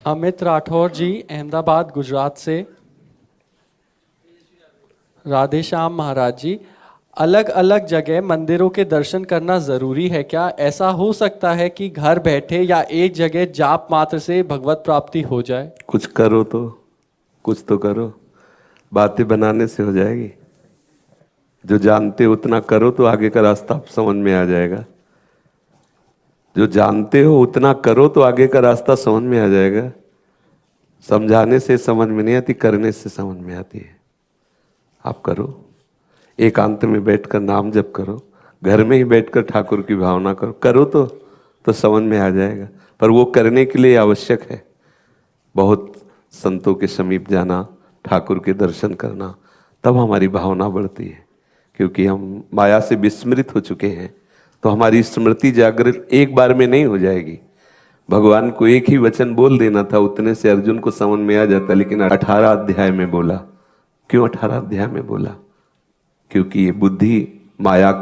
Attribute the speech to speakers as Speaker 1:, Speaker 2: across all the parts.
Speaker 1: अमित राठौर जी, अहमदाबाद गुजरात से। राधे श्याम महाराज जी, अलग अलग जगह मंदिरों के दर्शन करना जरूरी है क्या? ऐसा हो सकता है कि घर बैठे या एक जगह जाप मात्र से भगवत प्राप्ति हो जाए?
Speaker 2: कुछ करो तो, कुछ तो करो। बातें बनाने से हो जाएगी? जो जानते हो उतना करो तो आगे का रास्ता समझ में आ जाएगा। जो जानते हो उतना करो तो आगे का रास्ता समझ में आ जाएगा। समझाने से समझ में नहीं आती, करने से समझ में आती है। आप करो, एकांत में बैठकर नाम जप करो, घर में ही बैठकर ठाकुर की भावना करो। करो तो समझ में आ जाएगा। पर वो करने के लिए आवश्यक है बहुत संतों के समीप जाना, ठाकुर के दर्शन करना, तब हमारी भावना बढ़ती है। क्योंकि हम माया से विस्मृत हो चुके हैं, तो हमारी स्मृति जागृत एक बार में नहीं हो जाएगी। भगवान को एक ही वचन बोल देना था, उतने से अर्जुन को समझ में आ जाता, लेकिन 18 अध्याय में बोला। क्यों 18 अध्याय में बोला? क्योंकि ये बुद्धि माया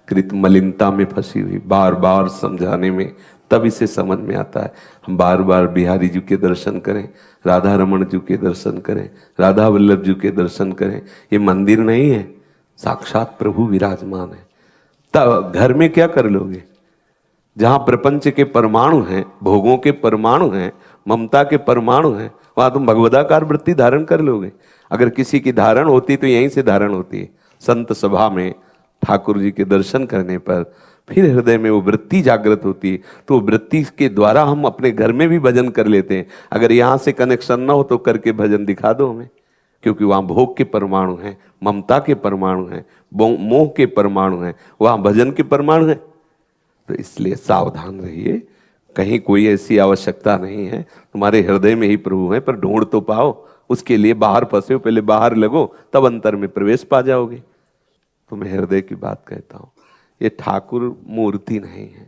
Speaker 2: कृत मलिनता में फंसी हुई, बार बार समझाने में तब इसे समझ में आता है। हम बार बार बिहारी जी के दर्शन करें, राधा रमन जी के दर्शन करें, राधा वल्लभ जी के दर्शन करें। ये मंदिर नहीं है, साक्षात प्रभु विराजमान है। तब घर में क्या कर लोगे? जहां प्रपंच के परमाणु हैं, भोगों के परमाणु हैं, ममता के परमाणु हैं, वहां तुम भगवदाकार वृत्ति धारण कर लोगे। अगर किसी की धारण होती तो यहीं से धारण होती है, संत सभा में ठाकुर जी के दर्शन करने पर। फिर हृदय में वो वृत्ति जागृत होती है, तो वृत्ति के द्वारा हम अपने घर में भी भजन कर लेते हैं। अगर यहाँ से कनेक्शन ना हो तो करके भजन दिखा दो हमें, क्योंकि वहाँ भोग के परमाणु हैं, ममता के परमाणु हैं, मोह के परमाणु हैं, वहाँ भजन के परमाणु हैं। तो इसलिए सावधान रहिए, कहीं कोई ऐसी आवश्यकता नहीं है, तुम्हारे हृदय में ही प्रभु है। पर ढूंढ तो पाओ, उसके लिए बाहर फंसे हो, पहले बाहर लगो, तब अंतर में प्रवेश पा जाओगे। तो मैं हृदय की बात कहता हूँ, ये ठाकुर मूर्ति नहीं है,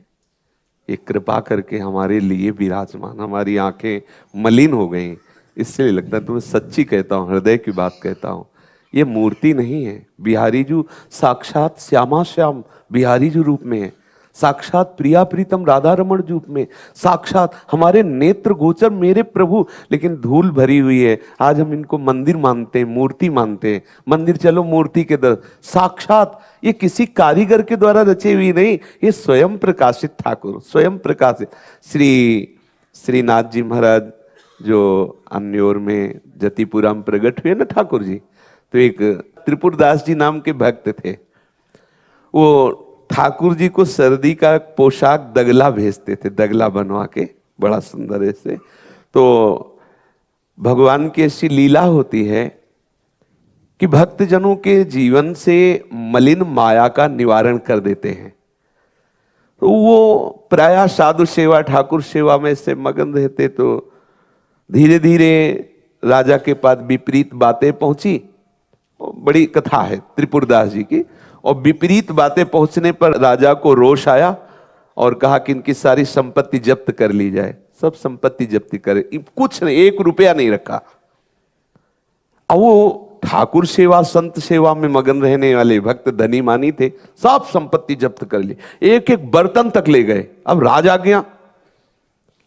Speaker 2: ये कृपा करके हमारे लिए विराजमान। हमारी आंखें मलिन हो गई, इसलिए लगता है तुम्हें सच्ची कहता हूँ, हृदय की बात कहता हूँ। ये मूर्ति नहीं है। बिहारी जी साक्षात श्यामा श्याम बिहारी जी रूप में है, साक्षात प्रिया प्रीतम राधा रमण रूप में, साक्षात हमारे नेत्र गोचर मेरे प्रभु। लेकिन धूल भरी हुई है, आज हम इनको मंदिर मानते हैं, मूर्ति मानते हैं। मंदिर चलो, मूर्ति के दर साक्षात ये किसी कारीगर के द्वारा रची हुई नहीं, ये स्वयं प्रकाशित ठाकुर, स्वयं प्रकाशित। श्रीनाथ जी महाराज जो अन्योर में जतिपुरा में प्रकट हुए ना ठाकुर जी, तो एक त्रिपुरदास जी नाम के भक्त थे। वो ठाकुर जी को सर्दी का पोशाक दगला भेजते थे, दगला बनवा के बड़ा सुंदर ऐसे। तो भगवान की ऐसी लीला होती है कि भक्तजनों के जीवन से मलिन माया का निवारण कर देते हैं। तो वो प्रायः साधु सेवा, ठाकुर सेवा में से मगन रहते। तो धीरे धीरे राजा के पास विपरीत बातें पहुंची। बड़ी कथा है त्रिपुरदास जी की। और विपरीत बातें पहुंचने पर राजा को रोष आया और कहा कि इनकी सारी संपत्ति जब्त कर ली जाए। सब संपत्ति जब्त करे, कुछ नहीं, 1 रुपया नहीं रखा। अब वो ठाकुर सेवा, संत सेवा में मगन रहने वाले भक्त धनी मानी थे, सब संपत्ति जब्त कर ली, एक एक बर्तन तक ले गए। अब राज आ गया,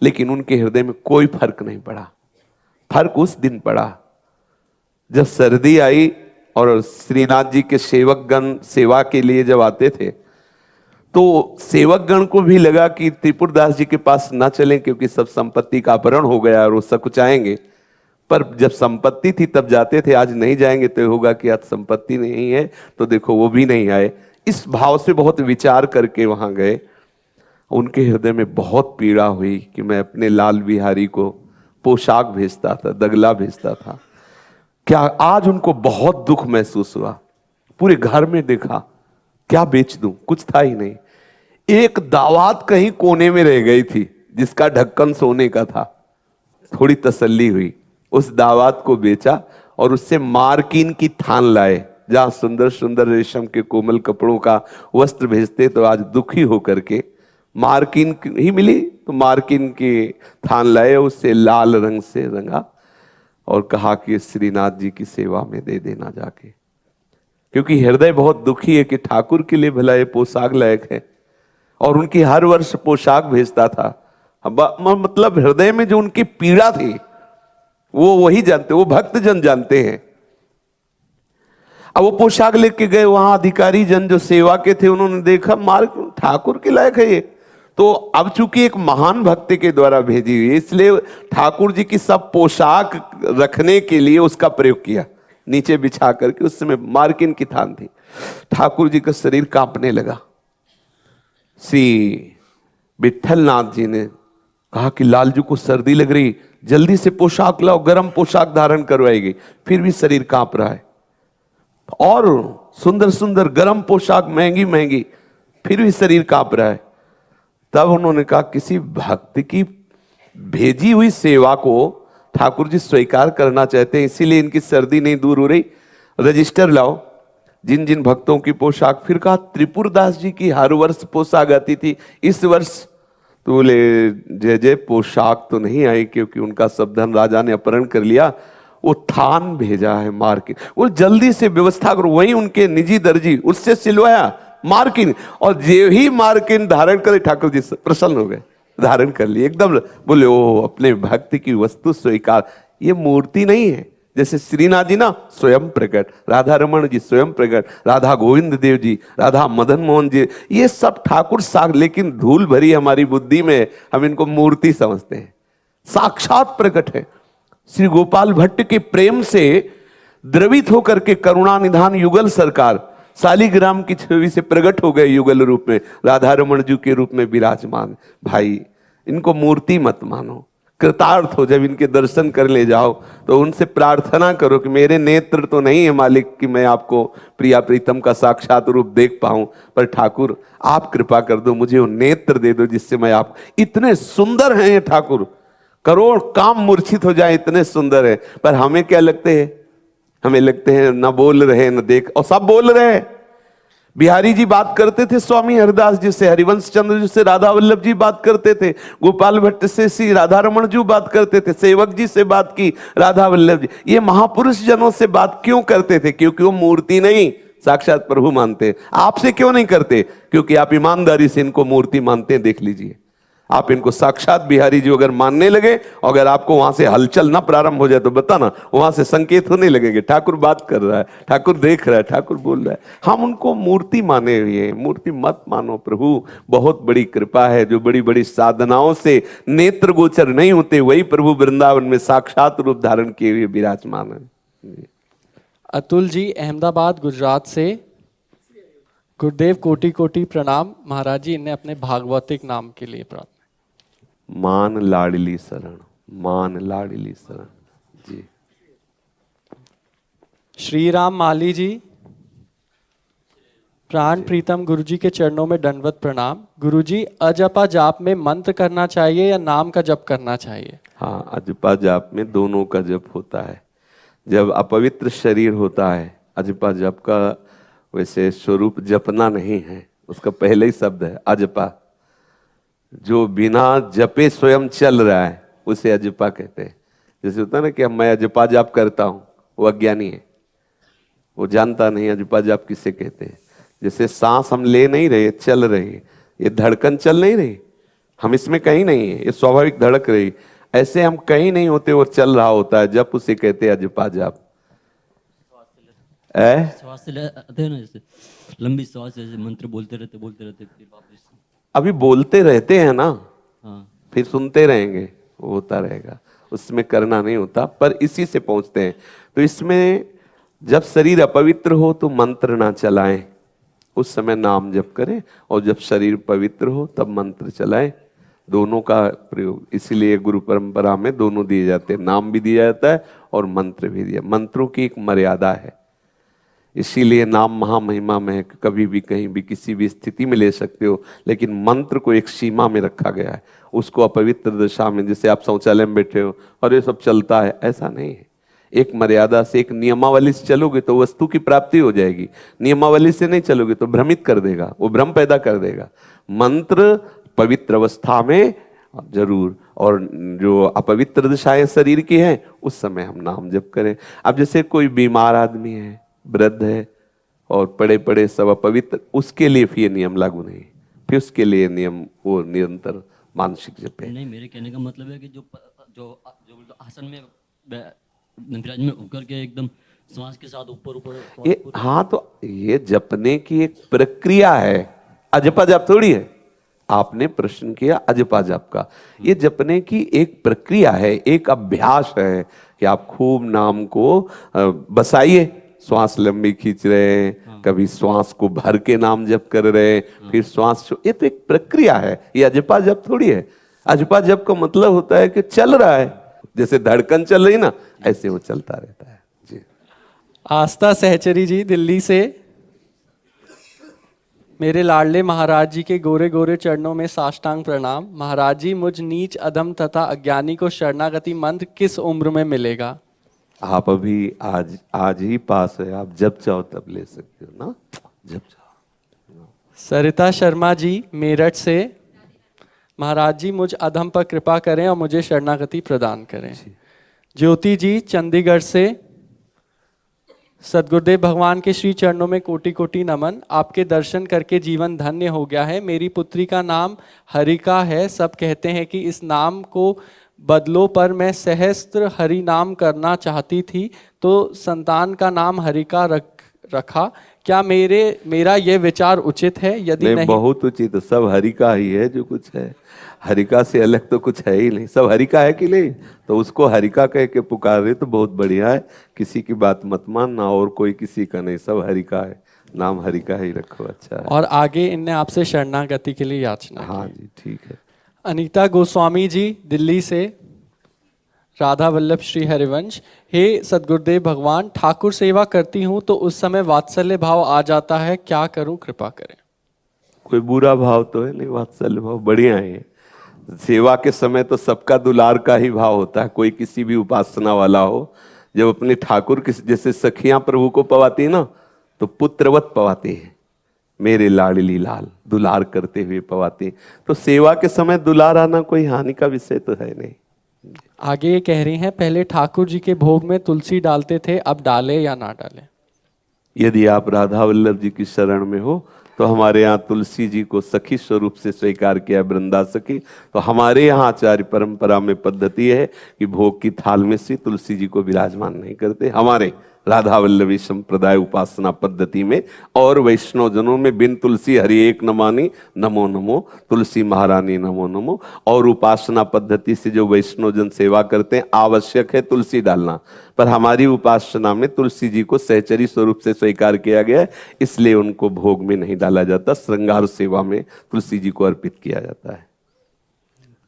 Speaker 2: लेकिन उनके हृदय में कोई फर्क नहीं पड़ा। फर्क उस दिन पड़ा जब सर्दी आई और श्रीनाथ जी के सेवकगण सेवा के लिए जब आते थे, तो सेवकगण को भी लगा कि त्रिपुरदास जी के पास ना चलें, क्योंकि सब संपत्ति का अपहरण हो गया और वो सकुचाएंगे। पर जब संपत्ति थी तब जाते थे, आज नहीं जाएंगे तो होगा कि आज संपत्ति नहीं है, तो देखो वो भी नहीं आए। इस भाव से बहुत विचार करके वहां गए। उनके हृदय में बहुत पीड़ा हुई कि मैं अपने लाल बिहारी को पोशाक भेजता था, दगला भेजता था, क्या आज उनको बहुत दुख महसूस हुआ। पूरे घर में देखा, क्या बेच दूं, कुछ था ही नहीं। एक दावात कहीं कोने में रह गई थी जिसका ढक्कन सोने का था। थोड़ी तसल्ली हुई, उस दावात को बेचा और उससे मार्किन की थान लाए, जहां सुंदर सुंदर रेशम के कोमल कपड़ों का वस्त्र भेजते। तो आज दुखी होकर के मार्किन ही मिली, तो मार्किन की थान लाए, उससे लाल रंग से रंगा और कहा कि श्रीनाथ जी की सेवा में दे देना जाके। क्योंकि हृदय बहुत दुखी है कि ठाकुर के लिए भला ये पोशाक लायक है, और उनकी हर वर्ष पोशाक भेजता था। मतलब हृदय में जो उनकी पीड़ा थी वो वही जानते, वो भक्त जन जानते हैं। अब वो पोशाक लेके गए, वहां अधिकारी जन जो सेवा के थे उन्होंने देखा मार्ग ठाकुर के लायक है ये, तो अब चूंकि एक महान भक्त के द्वारा भेजी हुई है इसलिए ठाकुर जी की सब पोशाक रखने के लिए उसका प्रयोग किया, नीचे बिछा करके। उस समय मार्किन की थान थी। ठाकुर जी का शरीर कांपने लगा। श्री विठल नाथ जी ने कहा कि लालजू को सर्दी लग रही, जल्दी से पोशाक लाओ, गर्म पोशाक धारण करवाएगी। फिर भी शरीर कांप रहा है और सुंदर सुंदर गर्म पोशाक महंगी महंगी, फिर भी शरीर कांप रहा है। तब उन्होंने कहा किसी भक्त की भेजी हुई सेवा को ठाकुर जी स्वीकार करना चाहते हैं, इसीलिए इनकी सर्दी नहीं दूर हो रही। रजिस्टर लाओ जिन जिन भक्तों की पोशाक। फिर कहा त्रिपुरदास जी की हर वर्ष पोशाक आती थी, इस वर्ष तो बोले जय जय पोशाक तो नहीं आई क्योंकि उनका सब धन राजा ने अपहरण कर लिया। वो थान भेजा है मार्किन, वो जल्दी से व्यवस्था करो। वहीं उनके निजी दर्जी उससे सिलवाया मार्किन, और जे ही मार्किन धारण करे ठाकुर जी प्रसन्न हो गए, धारण कर लिए एकदम। बोले ओ अपने भक्ति की वस्तु स्वीकार। ये मूर्ति नहीं है, जैसे श्रीनाथ जी ना स्वयं प्रकट, राधा रमन जी स्वयं प्रकट, राधा गोविंद देव जी, राधा मदन मोहन जी, ये सब ठाकुर साग, लेकिन धूल भरी हमारी बुद्धि में हम इनको मूर्ति समझते हैं। साक्षात प्रकट है। श्री गोपाल भट्ट के प्रेम से द्रवित होकर के करुणा निधान युगल सरकार शालिग्राम की छवि से प्रकट हो गए, युगल रूप में राधा रमन जी के रूप में विराजमान। भाई इनको मूर्ति मत मानो, कृतार्थ हो। जब इनके दर्शन कर ले जाओ तो उनसे प्रार्थना करो कि मेरे नेत्र तो नहीं है मालिक कि मैं आपको प्रिया प्रीतम का साक्षात रूप देख पाऊं, पर ठाकुर आप कृपा कर दो, मुझे वो नेत्र दे दो जिससे मैं आप, इतने सुंदर हैं ये ठाकुर, करोड़ काम मूर्छित हो जाए इतने सुंदर है। पर हमें क्या लगते हैं, हमें लगते हैं न बोल रहे न देख, और सब बोल रहे हैं। बिहारी जी बात करते थे स्वामी हरिदास जी से, हरिवंश चंद्र जी से राधा वल्लभ जी बात करते थे, गोपाल भट्ट से श्री राधा रमन जी बात करते थे, सेवक जी से बात की राधा वल्लभ जी। ये महापुरुष जनों से बात क्यों करते थे? क्योंकि वो मूर्ति नहीं साक्षात प्रभु मानते। आपसे क्यों नहीं करते? क्योंकि आप ईमानदारी से इनको मूर्ति मानते हैं। देख लीजिए, आप इनको साक्षात बिहारी जी अगर मानने लगे, अगर आपको वहां से हलचल ना प्रारंभ हो जाए तो बताना, वहां से संकेत होने लगेंगे ठाकुर बात कर रहा है, ठाकुर देख रहा है, ठाकुर बोल रहा है। हम उनको मूर्ति माने हुए हैं। मूर्ति मत मानो। प्रभु बहुत बड़ी कृपा है, जो बड़ी बड़ी साधनाओं से नेत्र गोचर नहीं होते वही प्रभु वृंदावन में साक्षात रूप धारण किए हुए विराजमान है।
Speaker 1: अतुल जी अहमदाबाद गुजरात से, गुरुदेव कोटि कोटि प्रणाम महाराज जी। इन्हें अपने भागवतिक नाम के लिए प्रार्थना।
Speaker 2: मान लाडली शरण, मान लाडली शरण जी।
Speaker 1: श्री राम माली जी, प्राण प्रीतम गुरु जी के चरणों में दंडवत प्रणाम। गुरु जी अजपा जाप में मंत्र करना चाहिए या नाम का जप करना चाहिए?
Speaker 2: हाँ, अजपा जाप में दोनों का जप होता है। जब अपवित्र शरीर होता है, अजपा जप का वैसे स्वरूप जपना नहीं है, उसका पहले ही शब्द है अजपा। जो बिना जपे स्वयं चल रहा है उसे अजपा कहते हैं। जैसे होता है ना कि मैं अजपा जाप करता हूं, वो अज्ञानी है, वो जानता नहीं अजपा जाप किसे कहते हैं। जैसे सांस हम ले नहीं रहे, चल रहे, ये धड़कन चल नहीं रही, हम इसमें कहीं नहीं है, ये स्वाभाविक धड़क रही, ऐसे हम कहीं नहीं होते, वो चल रहा होता है, जब उसे कहते हैं अजपा जाप।
Speaker 3: श्वास लेते हैं ना, जैसे लंबी श्वास, जैसे मंत्र बोलते रहते फिर वापस।
Speaker 2: अभी बोलते रहते हैं ना,
Speaker 3: हाँ,
Speaker 2: फिर सुनते रहेंगे, वो होता रहेगा, उसमें करना नहीं होता, पर इसी से पहुंचते हैं। तो इसमें जब शरीर अपवित्र हो तो मंत्र ना चलाएं, उस समय नाम जप करें, और जब शरीर पवित्र हो तब मंत्र चलाएं। दोनों का प्रयोग, इसीलिए गुरु परंपरा में दोनों दिए जाते हैं, नाम भी दिया जाता है और मंत्र भी दिया। मंत्रों की एक मर्यादा है, इसीलिए नाम महामहिमा में है, कभी भी कहीं भी किसी भी स्थिति में ले सकते हो, लेकिन मंत्र को एक सीमा में रखा गया है। उसको अपवित्र दशा में, जैसे आप शौचालय में बैठे हो और ये सब चलता है, ऐसा नहीं है। एक मर्यादा से, एक नियमावली से चलोगे तो वस्तु की प्राप्ति हो जाएगी, नियमावली से नहीं चलोगे तो भ्रमित कर देगा, वो भ्रम पैदा कर देगा। मंत्र पवित्र अवस्था में जरूर, और जो अपवित्र दशाएं शरीर की हैं उस समय हम नाम जप करें। अब जैसे कोई बीमार आदमी है, वृद्ध है और पड़े पड़े सब अपवित्र, उसके लिए फिर नियम लागू नहीं, फिर उसके लिए नियम वो निरंतर मानसिक जप है।
Speaker 3: नहीं, मेरे कहने का मतलब है कि जो जो जो आसन में विराजमान होकर के एकदम श्वास के साथ ऊपर ऊपर
Speaker 2: ये हाँ, तो ये जपने की एक प्रक्रिया है, अजपा जप थोड़ी है। आपने प्रश्न किया अजपा जप का, ये जपने की एक प्रक्रिया है, एक अभ्यास है कि आप खूब नाम को बसाइए। श्वास लंबी खींच रहे हैं, कभी श्वास को भर के नाम जप कर रहे हैं, फिर श्वास ये तो एक प्रक्रिया है, ये अजपा जप थोड़ी है। अजपा जप का मतलब होता है कि चल रहा है, जैसे धड़कन चल रही ना, ऐसे वो चलता रहता है जी।
Speaker 1: आस्था सहचरी जी दिल्ली से, मेरे लाडले महाराज जी के गोरे गोरे चरणों में साष्टांग प्रणाम। महाराज जी, मुझ नीच अधम तथा अज्ञानी को शरणागति मंत्र किस उम्र में मिलेगा?
Speaker 2: आप अभी आज ही पास है, आप जब चाहो तब ले सकते हो ना, जब चाहो।
Speaker 1: सरिता शर्मा जी मेरठ से, महाराज जी मुझ अधम पर कृपा करें और मुझे शरणागति प्रदान करें। ज्योति जी चंडीगढ़ से, सदगुरुदेव भगवान के श्री चरणों में कोटि कोटि नमन। आपके दर्शन करके जीवन धन्य हो गया है। मेरी पुत्री का नाम हरिका है। सब कहते हैं कि इस नाम को बदलो, पर मैं सहस्त्र हरि नाम करना चाहती थी तो संतान का नाम हरिका रखा। क्या मेरा ये विचार उचित है? यदि नहीं,
Speaker 2: बहुत उचित। सब हरिका ही है जो कुछ है, हरिका से अलग तो कुछ है ही नहीं। सब हरिका है कि नहीं, तो उसको हरिका कह के पुकारे तो बहुत बढ़िया है। किसी की बात मत मानना, और कोई किसी का नहीं, सब हरिका है, नाम हरिका ही रखो, अच्छा है।
Speaker 1: और आगे इनने आपसे शरणागति के लिए याचना
Speaker 2: हाँ
Speaker 1: की।
Speaker 2: जी, ठीक है।
Speaker 1: अनीता गोस्वामी जी दिल्ली से, राधा वल्लभ श्री हरिवंश। हे सदगुरुदेव भगवान, ठाकुर सेवा करती हूँ तो उस समय वात्सल्य भाव आ जाता है, क्या करूं, कृपा करें।
Speaker 2: कोई बुरा भाव तो है नहीं, वात्सल्य भाव बढ़िया है। सेवा के समय तो सबका दुलार का ही भाव होता है। कोई किसी भी उपासना वाला हो, जब अपने ठाकुर के जैसे सखियां प्रभु को पवाती है ना, तो पुत्रवत पवाती है, मेरे लाडली लाल, दुलार करते हुए पवाती। तो सेवा के समय दुलार आना कोई हानि का विषय तो है नहीं।
Speaker 1: आगे ये कह रही हैं, पहले ठाकुर जी के भोग में तुलसी डालते थे, अब डाले या ना डाले?
Speaker 2: यदि आप राधा वल्लभ जी की शरण में हो तो हमारे यहाँ तुलसी जी को सखी स्वरूप से स्वीकार किया, वृंदा सखी। तो हमारे यहाँ आचार्य परंपरा में पद्धति है कि भोग की थाल में से तुलसी जी को विराजमान नहीं करते, हमारे राधा वल्लभी संप्रदाय उपासना पद्धति में। और वैष्णव जनों में बिन तुलसी हरि एक न मानी, नमो नमो तुलसी महारानी नमो नमो। और उपासना पद्धति से जो वैष्णव जन सेवा करते हैं, आवश्यक है तुलसी डालना, पर हमारी उपासना में तुलसी जी को सहचरी स्वरूप से स्वीकार किया गया है, इसलिए उनको भोग में नहीं डाला जाता, श्रृंगार सेवा में तुलसी जी को अर्पित किया जाता है।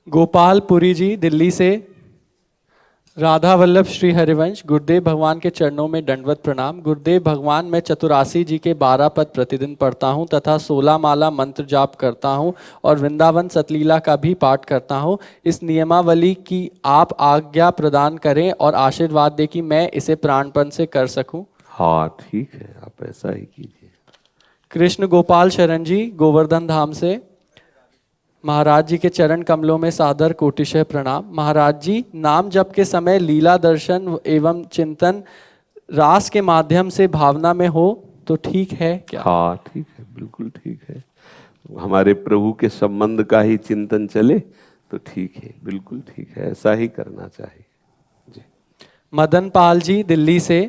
Speaker 1: गोपालपुरी जी दिल्ली से, राधा वल्लभ श्री हरिवंश। गुरुदेव भगवान के चरणों में दंडवत प्रणाम। गुरुदेव भगवान, मैं चतुरासी जी के 12 पद प्रतिदिन पढ़ता हूँ तथा 16 माला मंत्र जाप करता हूँ और वृंदावन सतलीला का भी पाठ करता हूँ। इस नियमावली की आप आज्ञा प्रदान करें और आशीर्वाद दें कि मैं इसे प्राणपण से कर सकूं।
Speaker 2: हाँ ठीक है, आप ऐसा ही कीजिए।
Speaker 1: कृष्ण गोपाल शरण जी गोवर्धन धाम से, महाराज जी के चरण कमलों में सादर कोटिशय प्रणाम। महाराज जी, नाम जप के समय लीला दर्शन एवं चिंतन रास के माध्यम से भावना में हो तो ठीक है क्या?
Speaker 2: हाँ ठीक है, बिल्कुल ठीक है। हमारे प्रभु के संबंध का ही चिंतन चले तो ठीक है, बिल्कुल ठीक है, ऐसा ही करना चाहिए जी।
Speaker 1: मदन पाल जी दिल्ली से,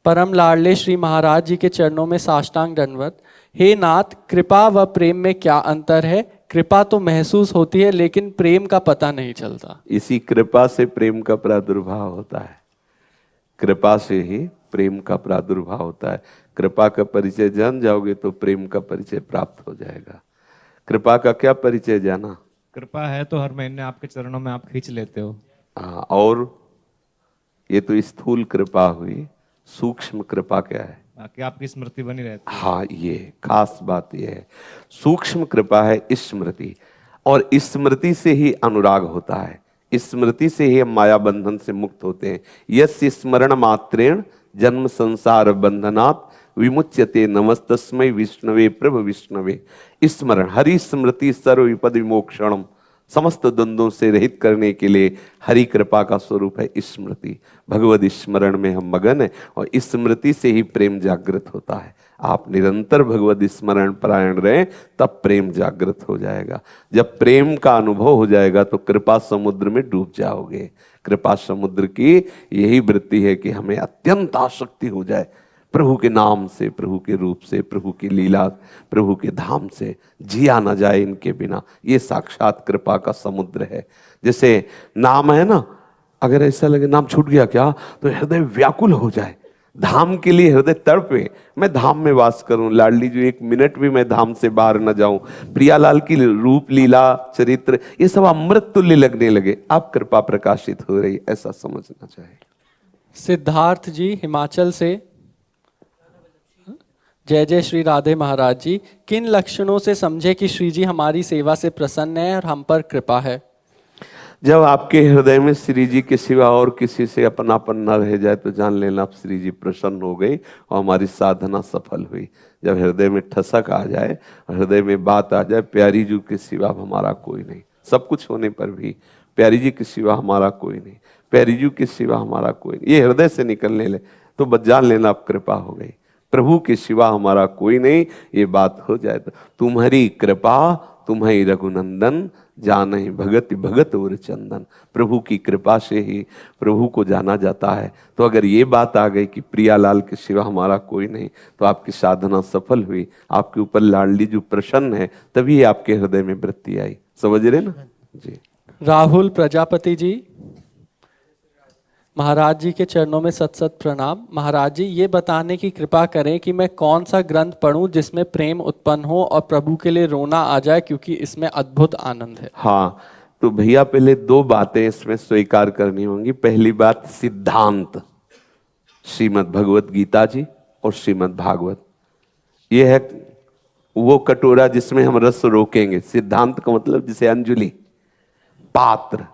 Speaker 1: परम लाडले श्री महाराज जी के चरणों में साष्टांग दंडवत। हे नाथ, कृपा व प्रेम में क्या अंतर है? कृपा तो महसूस होती है लेकिन प्रेम का पता नहीं चलता।
Speaker 2: इसी कृपा से प्रेम का प्रादुर्भाव होता है, कृपा से ही प्रेम का प्रादुर्भाव होता है। कृपा का परिचय जान जाओगे तो प्रेम का परिचय प्राप्त हो जाएगा। कृपा का क्या परिचय जाना?
Speaker 4: कृपा है तो हर महीने आपके चरणों में आप खींच लेते हो।
Speaker 2: हाँ, और ये तो स्थूल कृपा हुई, सूक्ष्म कृपा क्या है?
Speaker 4: बाकी आपकी स्मृति बनी रहती है।
Speaker 2: हाँ, ये खास बात ये है। सूक्ष्म कृपा है स्मृति, और स्मृति से ही अनुराग होता है, स्मृति से ही हम माया बंधन से मुक्त होते हैं। यस्य स्मरण मात्रेण जन्म संसार बंधनात् विमुच्यते नमस्तस्मै विष्णवे प्रभ विष्णवे। स्मरण, हरि स्मृति सर्व विपद विमोक्षणम। समस्त द्वंद्वों से रहित करने के लिए हरि कृपा का स्वरूप है स्मृति। भगवद स्मरण में हम मगन हैं और स्मृति से ही प्रेम जागृत होता है। आप निरंतर भगवद स्मरण परायण रहें, तब प्रेम जागृत हो जाएगा। जब प्रेम का अनुभव हो जाएगा तो कृपा समुद्र में डूब जाओगे। कृपा समुद्र की यही वृत्ति है कि हमें अत्यंत आसक्ति हो जाए प्रभु के नाम से, प्रभु के रूप से, प्रभु की लीला, प्रभु के धाम से। जिया ना जाए इनके बिना। ये साक्षात कृपा का समुद्र है। जैसे नाम है ना, अगर ऐसा लगे नाम छूट गया क्या, तो हृदय व्याकुल हो जाए। धाम के लिए हृदय तड़पे, मैं धाम में वास करूं, लाडली जो एक मिनट भी मैं धाम से बाहर न जाऊं। प्रियालाल की रूप लीला चरित्र ये सब अमृत तुल्य लगने लगे। आप कृपा प्रकाशित हो रही, ऐसा समझना चाहिए।
Speaker 1: सिद्धार्थ जी हिमाचल से, जय जय श्री राधे महाराज जी, किन लक्षणों से समझे कि श्री जी हमारी सेवा से प्रसन्न है और हम पर कृपा है?
Speaker 2: जब आपके हृदय में श्री जी के सिवा और किसी से अपनापन न रह जाए तो जान लेना आप श्री जी प्रसन्न हो गई और हमारी साधना सफल हुई। जब हृदय में ठसक आ जाए, हृदय में बात आ जाए, प्यारी जी के सिवा हमारा कोई नहीं, सब कुछ होने पर भी प्यारी जी के सिवा हमारा कोई नहीं, प्यारी जी के सिवा हमारा कोई नहीं, ये हृदय से निकलने ले तो बस जान लेना आप कृपा हो गई। प्रभु के सिवा हमारा कोई नहीं, ये बात हो जाए तो तुम्हारी कृपा तुम्हारी रघुनंदन, जानहि भगति भगत और चंदन। प्रभु की कृपा से ही प्रभु को जाना जाता है। तो अगर ये बात आ गई कि प्रियालाल के सिवा हमारा कोई नहीं, तो आपकी साधना सफल हुई। आपके ऊपर लाडली जो प्रसन्न है, तभी आपके हृदय में वृत्ति आई। समझ रहे ना जी।
Speaker 1: राहुल प्रजापति जी, महाराज जी के चरणों में सत सत प्रणाम। महाराज जी, ये बताने की कृपा करें कि मैं कौन सा ग्रंथ पढूं जिसमें प्रेम उत्पन्न हो और प्रभु के लिए रोना आ जाए, क्योंकि इसमें अद्भुत आनंद है।
Speaker 2: हाँ, तो भैया पहले दो बातें इसमें स्वीकार करनी होंगी। पहली बात सिद्धांत, श्रीमद् भगवत गीता जी और श्रीमद् भागवत, ये है वो कटोरा जिसमें हम रस रोकेंगे। सिद्धांत का मतलब जिसे अंजलि, पात्र,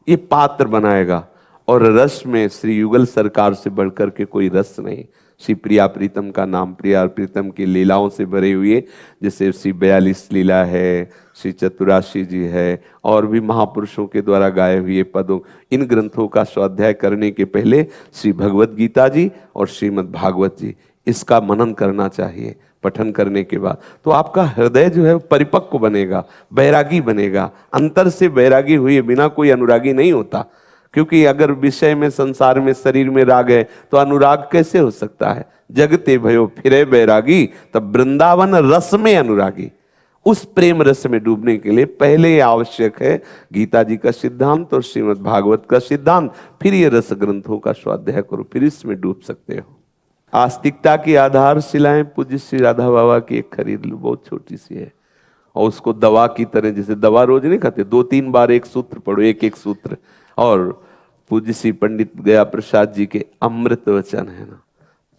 Speaker 2: ये पात्र बनाएगा। और रस में श्री युगल सरकार से बढ़कर के कोई रस नहीं। श्री प्रिया प्रीतम का नाम, प्रिया प्रीतम की लीलाओं से भरे हुए, जैसे श्री 42 लीला है, श्री चतुराशी जी है, और भी महापुरुषों के द्वारा गाए हुए पदों, इन ग्रंथों का स्वाध्याय करने के पहले श्री भगवत गीता जी और श्रीमद् भागवत जी, इसका मनन करना चाहिए। पठन करने के बाद तो आपका हृदय जो है परिपक्व बनेगा, बैरागी बनेगा। अंतर से बैरागी हुए बिना कोई अनुरागी नहीं होता। क्योंकि अगर विषय में, संसार में, शरीर में राग है तो अनुराग कैसे हो सकता है? जगते भयो फिरे बैरागी, तब वृंदावन रस में अनुरागी। उस प्रेम रस में डूबने के लिए पहले आवश्यक है गीता जी का सिद्धांत और श्रीमद् भागवत का सिद्धांत, फिर ये रस ग्रंथों का स्वाध्याय करो, फिर इसमें डूब सकते हो। आस्तिकता की आधारशिलाएं पूज्य श्री राधा बाबा की एक खरीद लो, बहुत छोटी सी है, और उसको दवा की तरह, जैसे दवा रोज नहीं खाते, 2-3 बार एक सूत्र पढ़ो, एक सूत्र। और पूज्य श्री पंडित गया प्रसाद जी के अमृत वचन है ना,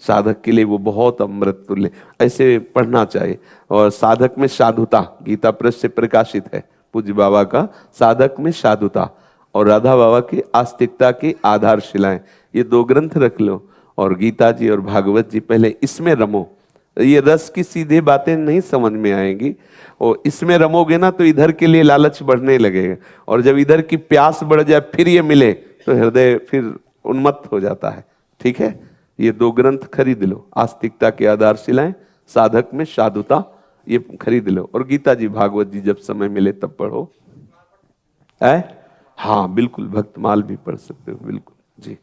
Speaker 2: साधक के लिए वो बहुत अमृत तुल्य, ऐसे पढ़ना चाहिए। और साधक में साधुता, गीता प्रेस से प्रकाशित है पूज्य बाबा का साधक में साधुता, और राधा बाबा की आस्तिकता की आधारशिलाएं, ये 2 ग्रंथ रख लो। और गीता जी और भागवत जी, पहले इसमें रमो। ये रस की सीधे बातें नहीं समझ में आएंगी, और इसमें रमोगे ना तो इधर के लिए लालच बढ़ने लगेगा, और जब इधर की प्यास बढ़ जाए फिर ये मिले तो हृदय फिर उन्मत्त हो जाता है। ठीक है, ये 2 ग्रंथ खरीद लो, आस्तिकता के आधारशिलाएं, साधक में साधुता, ये खरीद लो। और गीता जी भागवत जी जब समय मिले तब पढ़ो। हाँ बिल्कुल, भक्तमाल भी पढ़ सकते हो, बिल्कुल जी।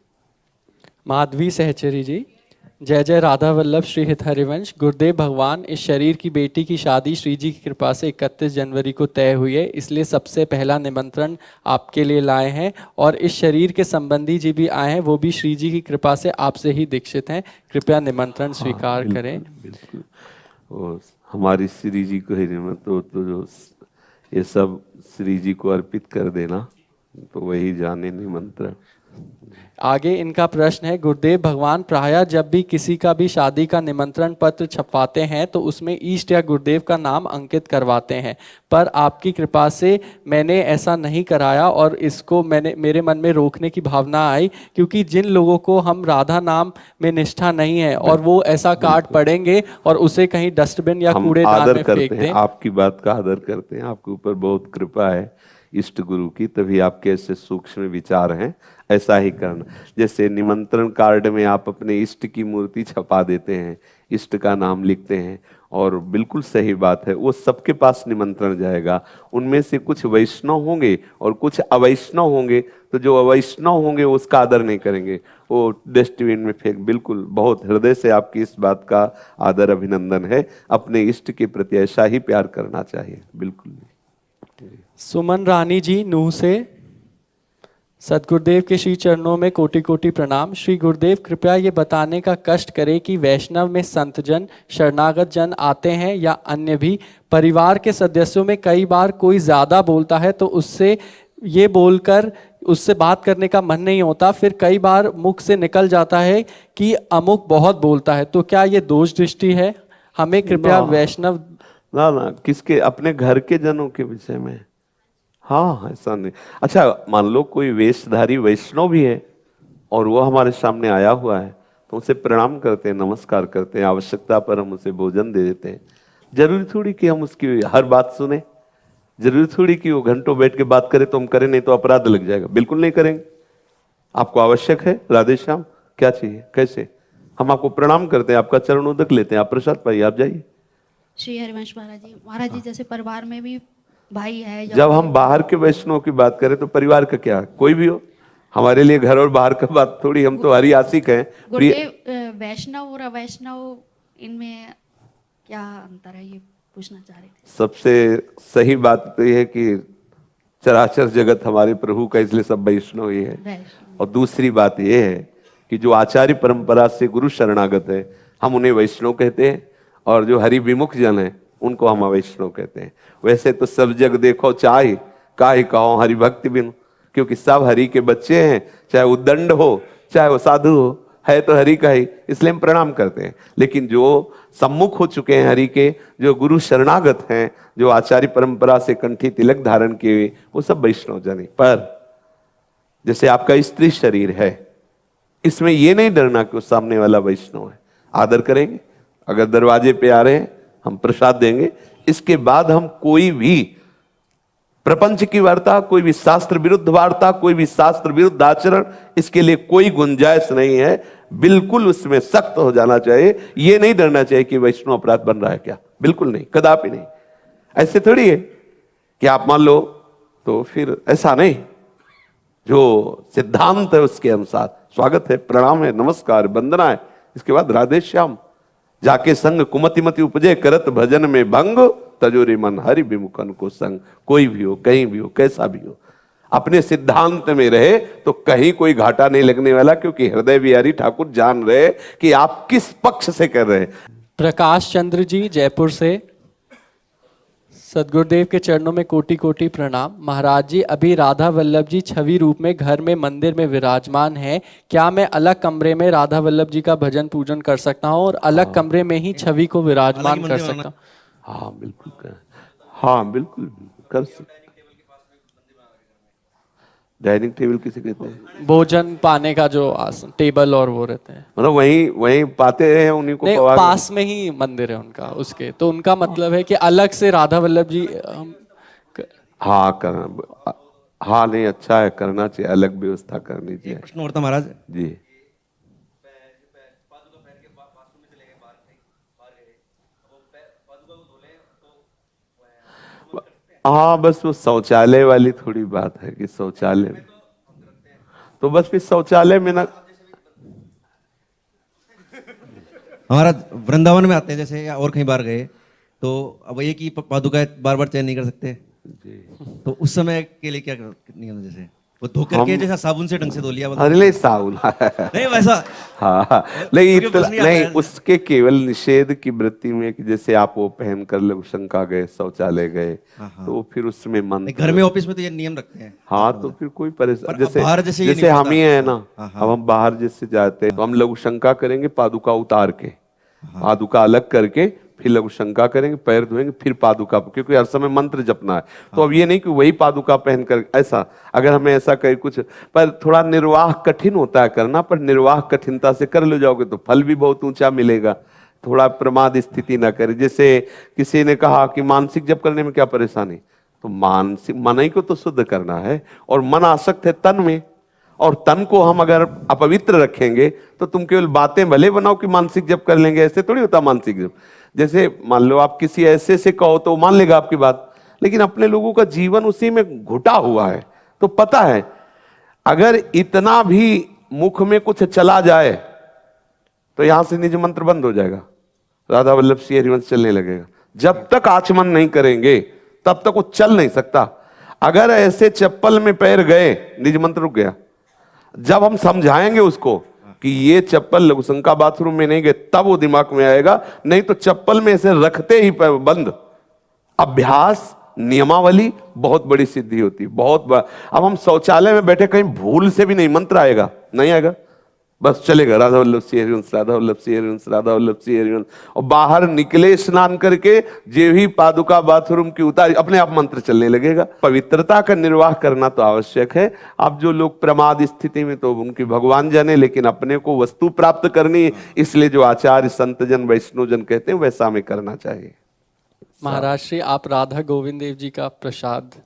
Speaker 1: माधवी सहचरी जी, जय जय राधा वल्लभ श्री हित हरिवंश। गुरुदेव भगवान, इस शरीर की बेटी की शादी श्री जी की कृपा से 31 जनवरी को तय हुई है, इसलिए सबसे पहला निमंत्रण आपके लिए लाए हैं। और इस शरीर के संबंधी जी भी आए हैं, वो भी श्री जी की कृपा से आपसे ही दीक्षित हैं। कृपया निमंत्रण स्वीकार करें।
Speaker 2: बिल्कुल, और हमारी श्री जी को ही निमंत्रण, तो जो ये सब श्री जी को अर्पित कर देना, तो वही जाने निमंत्रण।
Speaker 1: आगे इनका प्रश्न है, गुरुदेव भगवान प्रायः जब भी किसी का भी शादी का निमंत्रण पत्र छपवाते हैं तो उसमें ईष्ट या गुरुदेव का नाम अंकित करवाते हैं, पर आपकी कृपा से मैंने ऐसा नहीं कराया, और इसको मेरे मन में रोकने की भावना आई, क्योंकि जिन लोगों को हम राधा नाम में निष्ठा नहीं है और वो ऐसा कार्ड पढ़ेंगे और उसे कहीं डस्टबिन या कूड़ेदान में फेंक दें।
Speaker 2: आपकी बात का आदर करते हैं, आपके ऊपर बहुत कृपा है। इष्ट गुरु की, तभी आपके ऐसे सूक्ष्म विचार हैं। ऐसा ही करना। जैसे निमंत्रण कार्ड में आप अपने इष्ट की मूर्ति छपा देते हैं, इष्ट का नाम लिखते हैं, और बिल्कुल सही बात है, वो सबके पास निमंत्रण जाएगा। उनमें से कुछ वैष्णव होंगे और कुछ अवैष्णव होंगे, तो जो अवैष्णव होंगे वो उसका आदर नहीं करेंगे, वो डस्टबिन में फेंक। बिल्कुल, बहुत हृदय से आपकी इस बात का आदर अभिनंदन है। अपने इष्ट के प्रति ऐसा ही प्यार करना चाहिए। बिल्कुल।
Speaker 1: सुमन रानी जी नूह से, सदगुरुदेव के श्री चरणों में कोटि कोटि प्रणाम। श्री गुरुदेव कृपया ये बताने का कष्ट करें कि वैष्णव में संतजन शरणागत जन आते हैं या अन्य भी। परिवार के सदस्यों में कई बार कोई ज़्यादा बोलता है तो उससे ये बोलकर उससे बात करने का मन नहीं होता, फिर कई बार मुख से निकल जाता है कि अमुक बहुत बोलता है, तो क्या ये दोष दृष्टि है? हमें कृपया वैष्णव
Speaker 2: ना, किसके? अपने घर के जनों के विषय में। हाँ, ऐसा नहीं। अच्छा, मान लो कोई वेशधारी वैष्णव भी है और वो हमारे सामने आया हुआ है, तो उसे प्रणाम करते हैं, नमस्कार करते हैं, आवश्यकता पर हम उसे भोजन दे देते हैं। जरूरी थोड़ी कि हम उसकी हर बात सुने, जरूरी थोड़ी कि वो घंटों बैठ के बात करे तो हम करें, नहीं तो अपराध लग जाएगा। बिल्कुल नहीं करेंगे। आपको आवश्यक है, राधे श्याम, क्या चाहिए, कैसे? हम आपको प्रणाम करते हैं, आपका चरण उदक लेते हैं, आप प्रसाद पाइए, आप जाइए।
Speaker 5: श्री हरिवंश महाराज जी जैसे परिवार में भी भाई है,
Speaker 2: जब हम बाहर के वैष्णव की बात करें तो परिवार का क्या, कोई भी हो, हमारे लिए घर और बाहर का बात थोड़ी, हम तो हरियासिक हैं।
Speaker 5: गुरुदेव, वैष्णव और अवैष्णव इनमें क्या अंतर है, ये पूछना चाह रहे थे।
Speaker 2: सबसे सही बात तो यह है कि चराचर जगत हमारे प्रभु का, इसलिए सब वैष्णव ही है। और दूसरी बात यह है कि जो आचार्य परंपरा से गुरु शरणागत है, हम उन्हें वैष्णव कहते हैं, और जो हरि विमुख जन है उनको हम अवैष्णव कहते हैं। वैसे तो सब जग देखो चाहे काहे कहो हरि भक्ति बिनु, क्योंकि सब हरि के बच्चे हैं, चाहे वो दंड हो चाहे वो साधु हो, है तो हरि का ही, इसलिए हम प्रणाम करते हैं। लेकिन जो सम्मुख हो चुके हैं हरि के, जो गुरु शरणागत हैं, जो आचार्य परंपरा से कंठी तिलक धारण किए हुए, वो सब वैष्णव जन हैं। पर जैसे आपका स्त्री शरीर है, इसमें ये नहीं डरना कि वो सामने वाला वैष्णव है, आदर करेंगे। अगर दरवाजे पे आ रहे हैं हम प्रसाद देंगे। इसके बाद हम कोई भी प्रपंच की वार्ता, कोई भी शास्त्र विरुद्ध वार्ता, कोई भी शास्त्र विरुद्ध आचरण, इसके लिए कोई गुंजाइश नहीं है। बिल्कुल उसमें सख्त हो जाना चाहिए। ये नहीं डरना चाहिए कि वैष्णव अपराध बन रहा है क्या, बिल्कुल नहीं, कदापि नहीं। ऐसे थोड़ी है कि आप मान लो तो फिर ऐसा नहीं। जो सिद्धांत है उसके अनुसार स्वागत है, प्रणाम है, नमस्कार, वंदना है। इसके बाद राधे श्याम, जाके संग कुमतिमति उपजे करत भजन में भंग, तजोरे मन हरि विमुखन को संग। कोई भी हो, कहीं भी हो, कैसा भी हो, अपने सिद्धांत में रहे तो कहीं कोई घाटा नहीं लगने वाला, क्योंकि हृदय बिहारी ठाकुर जान रहे कि आप किस पक्ष से कर रहे हैं।
Speaker 1: प्रकाश चंद्र जी जयपुर से, सदगुरुदेव के चरणों में कोटि कोटि प्रणाम। महाराज जी, अभी राधा वल्लभ जी छवि रूप में घर में मंदिर में विराजमान है, क्या मैं अलग कमरे में राधा वल्लभ जी का भजन पूजन कर सकता हूँ और अलग कमरे में ही छवि को विराजमान कर सकता हूँ?
Speaker 2: हाँ बिल्कुल कर, हाँ बिल्कुल कर सकते। डाइनिंग टेबल किसे कहते हैं?
Speaker 1: भोजन पाने का जो आसन, टेबल और वो रहते हैं,
Speaker 2: मतलब वहीं पाते हैं, उन्हीं को
Speaker 1: नहीं,
Speaker 2: पवा के-
Speaker 1: पास में ही मंदिर है उनका, उसके तो उनका मतलब है कि अलग से राधा वल्लभ जी
Speaker 2: हाँ करना, हाँ नहीं, अच्छा है, करना चाहिए, अलग व्यवस्था करनी चाहिए।
Speaker 6: प्रश्न और था महाराज
Speaker 2: जी। हाँ, बस वो शौचालय वाली थोड़ी बात है कि शौचालय में तो बस फिर शौचालय में ना।
Speaker 6: हमारा वृंदावन में आते हैं जैसे, या और कहीं बार गए तो अब ये कि पादुका बार बार चेंज नहीं कर सकते, तो उस समय के लिए क्या नियम है? जैसे वो धो करके जैसा साबुन से ढंग से धो लिया,
Speaker 2: अरे नहीं, साउन
Speaker 6: नहीं वैसा।
Speaker 2: हाँ नहीं,
Speaker 6: मुझे बस नहीं आता
Speaker 2: नहीं,
Speaker 6: है।
Speaker 2: उसके केवल निषेध की वृत्ति में कि जैसे आप वो पहन कर लघु शंका गए, शौचालय गए, तो फिर उसमें मन,
Speaker 6: घर में ऑफिस में तो ये नियम रखते हैं।
Speaker 2: हाँ, तो फिर कोई परेशान,
Speaker 6: पर अब बाहर जैसे ये
Speaker 2: जैसे
Speaker 6: नहीं
Speaker 2: हम ही है ना,
Speaker 6: हाँ,
Speaker 2: अब हम बाहर जैसे जाते हैं तो हम लघु शंका करेंगे, पादुका उतार के, पादुका अलग करके फिर लघु शंका करेंगे, पैर धोएंगे, फिर पादुका, क्योंकि हर समय मंत्र जपना है। तो अब ये नहीं कि वही पादुका पहन कर ऐसा, अगर हमें ऐसा कहे कुछ, पर थोड़ा निर्वाह कठिन होता है करना, पर निर्वाह कठिनता से कर ले जाओगे तो फल भी बहुत ऊंचा मिलेगा। थोड़ा प्रमाद स्थिति ना करे। जैसे किसी ने कहा कि मानसिक जप करने में क्या परेशानी, तो मानसिक मन ही को तो शुद्ध करना है, और मन आसक्त है तन में, और तन को हम अगर अपवित्र रखेंगे तो तुम केवल बातें भले बनाओ कि मानसिक जप कर लेंगे, ऐसे थोड़ी होता मानसिक जप। जैसे मान लो आप किसी ऐसे से कहो तो मान लेगा आपकी बात, लेकिन अपने लोगों का जीवन उसी में घुटा हुआ है, तो पता है अगर इतना भी मुख में कुछ चला जाए तो यहां से निज मंत्र बंद हो जाएगा, राधा वल्लभ श्री हरिवंश चलने लगेगा। जब तक आचमन नहीं करेंगे तब तक वो चल नहीं सकता। अगर ऐसे चप्पल में पैर गए, निज मंत्र रुक गया। जब हम समझाएंगे उसको कि ये चप्पल लघुशंका बाथरूम में नहीं गए, तब वो दिमाग में आएगा, नहीं तो चप्पल में ऐसे रखते ही बंद। अभ्यास, नियमावली बहुत बड़ी सिद्धि होती है, बहुत बड़ा। अब हम शौचालय में बैठे कहीं भूल से भी नहीं मंत्र आएगा, नहीं आएगा, बस चलेगा राधा वल्लभ श्री हरिवंश, राधा वल्लभ श्री हरिवंश, राधा वल्लभ श्री हरिवंश। और बाहर निकले स्नान करके जे भी पादुका बाथरूम की उतारी, अपने आप मंत्र चलने लगेगा। पवित्रता का निर्वाह करना तो आवश्यक है। अब जो लोग प्रमाद स्थिति में, तो उनकी भगवान जाने, लेकिन अपने को वस्तु प्राप्त करनी, इसलिए जो आचार्य संतजन वैष्णवजन कहते हैं वैसा हमें करना चाहिए।
Speaker 1: महाराज श्री, आप राधा गोविंद देव जी का प्रसाद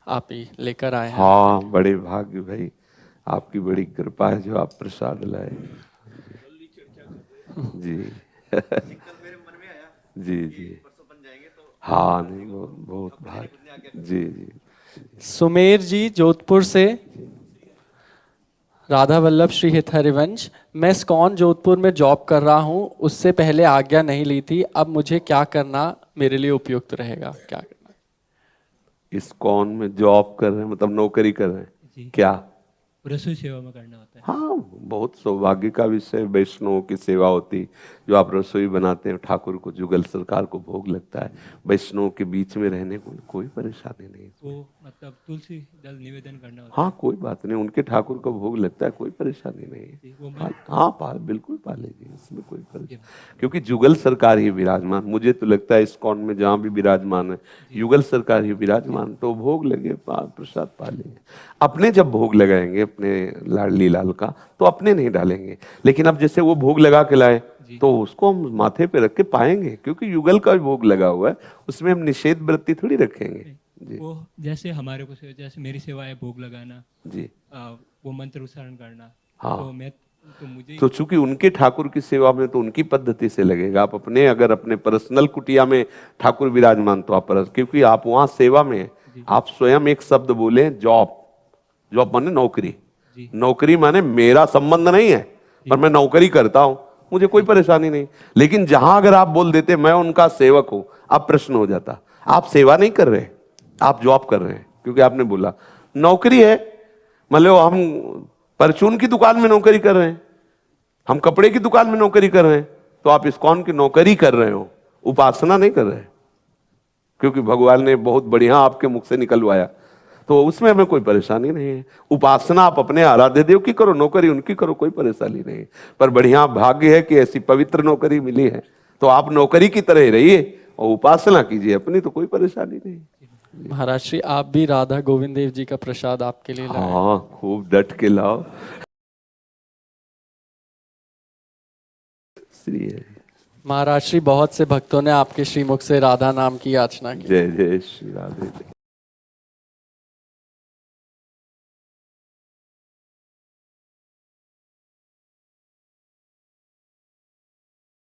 Speaker 1: आप ही लेकर आए हैं।
Speaker 2: हाँ, बड़े भाग्य भाई, आपकी बड़ी कृपा है जो आप प्रसाद लाए। जी जी जी, हाँ नहीं, बहुत भाग्य। जी जी,
Speaker 1: सुमेर जी जोधपुर से, राधा वल्लभ श्री हित हरिवंश, मैं स्कॉन जोधपुर में जॉब कर रहा हूँ, उससे पहले आज्ञा नहीं ली थी, अब मुझे क्या करना मेरे लिए उपयुक्त रहेगा, क्या करना?
Speaker 2: इस्कॉन में जॉब कर रहे हैं मतलब नौकरी कर रहे हैं क्या?
Speaker 7: रसोई सेवा में करना होता है।
Speaker 2: हाँ, बहुत सौभाग्य का विषय, वैष्णवों की सेवा होती, जो आप रसोई बनाते हैं, ठाकुर को, जुगल सरकार को भोग लगता है, वैष्णवों के बीच में रहने को कोई परेशानी नहीं।
Speaker 7: वो मतलब तुलसी दल निवेदन करना होता
Speaker 2: हाँ, कोई बात नहीं, उनके ठाकुर को भोग लगता है, कोई परेशानी नहीं
Speaker 7: है। वो
Speaker 2: है। हाँ, बिल्कुल पालेगी, इसमें कोई परेशानी, क्योंकि जुगल सरकार ही विराजमान, मुझे तो लगता है इस्कॉन में जहाँ भी विराजमान है युगल सरकार ही विराजमान, तो भोग लगे, प्रसाद पालेंगे। अपने जब भोग लगाएंगे अपने लाडली लाल का, तो अपने नहीं डालेंगे, लेकिन अब जैसे वो भोग लगा के लाए तो उसको हम माथे पे रख के पाएंगे, क्योंकि युगल का भी भोग लगा हुआ है, उसमें हम निषेध वृत्ति थोड़ी रखेंगे। जी।
Speaker 7: वो जैसे हमारे को जैसे मेरी सेवा है भोग लगाना
Speaker 2: जी,
Speaker 7: वो मंत्र उच्चारण करना।
Speaker 2: हाँ,
Speaker 7: तो मुझे
Speaker 2: तो चूंकि उनके ठाकुर की सेवा में तो उनकी पद्धति से लगेगा। आप अपने अगर अपने पर्सनल कुटिया में ठाकुर विराजमान, तो आप क्योंकि आप वहां सेवा में हैं, आप स्वयं एक शब्द बोले, जॉब। जॉब माने नौकरी, नौकरी माने मेरा संबंध नहीं है, पर मैं नौकरी करता हूं, मुझे कोई परेशानी नहीं। लेकिन जहां अगर आप बोल देते मैं उनका सेवक हूं, अब प्रश्न हो जाता, आप सेवा नहीं कर रहे, आप जॉब कर रहे हैं, क्योंकि आपने बोला नौकरी है। मतलब हम परचून की दुकान में नौकरी कर रहे हैं, हम कपड़े की दुकान में नौकरी कर रहे हैं, तो आप इस्कॉन की नौकरी कर रहे हो, उपासना नहीं कर रहे, क्योंकि भगवान ने बहुत बढ़िया आपके मुख से निकलवाया, तो उसमें हमें कोई परेशानी नहीं है। उपासना आप अपने आराध्य देव की करो, नौकरी उनकी करो, कोई परेशानी नहीं। पर बढ़िया भाग्य है कि ऐसी पवित्र नौकरी मिली है, तो आप नौकरी की तरह रहिए और उपासना कीजिए अपनी, तो कोई परेशानी नहीं।
Speaker 1: महाराज श्री, आप भी राधा गोविंद देव जी का प्रसाद आपके लिए लाए।
Speaker 2: हाँ, खूब डट के लाओ। श्री
Speaker 1: महाराज श्री, बहुत से भक्तों ने आपके श्रीमुख से राधा नाम की याचना की।
Speaker 2: जय जय श्री राधे।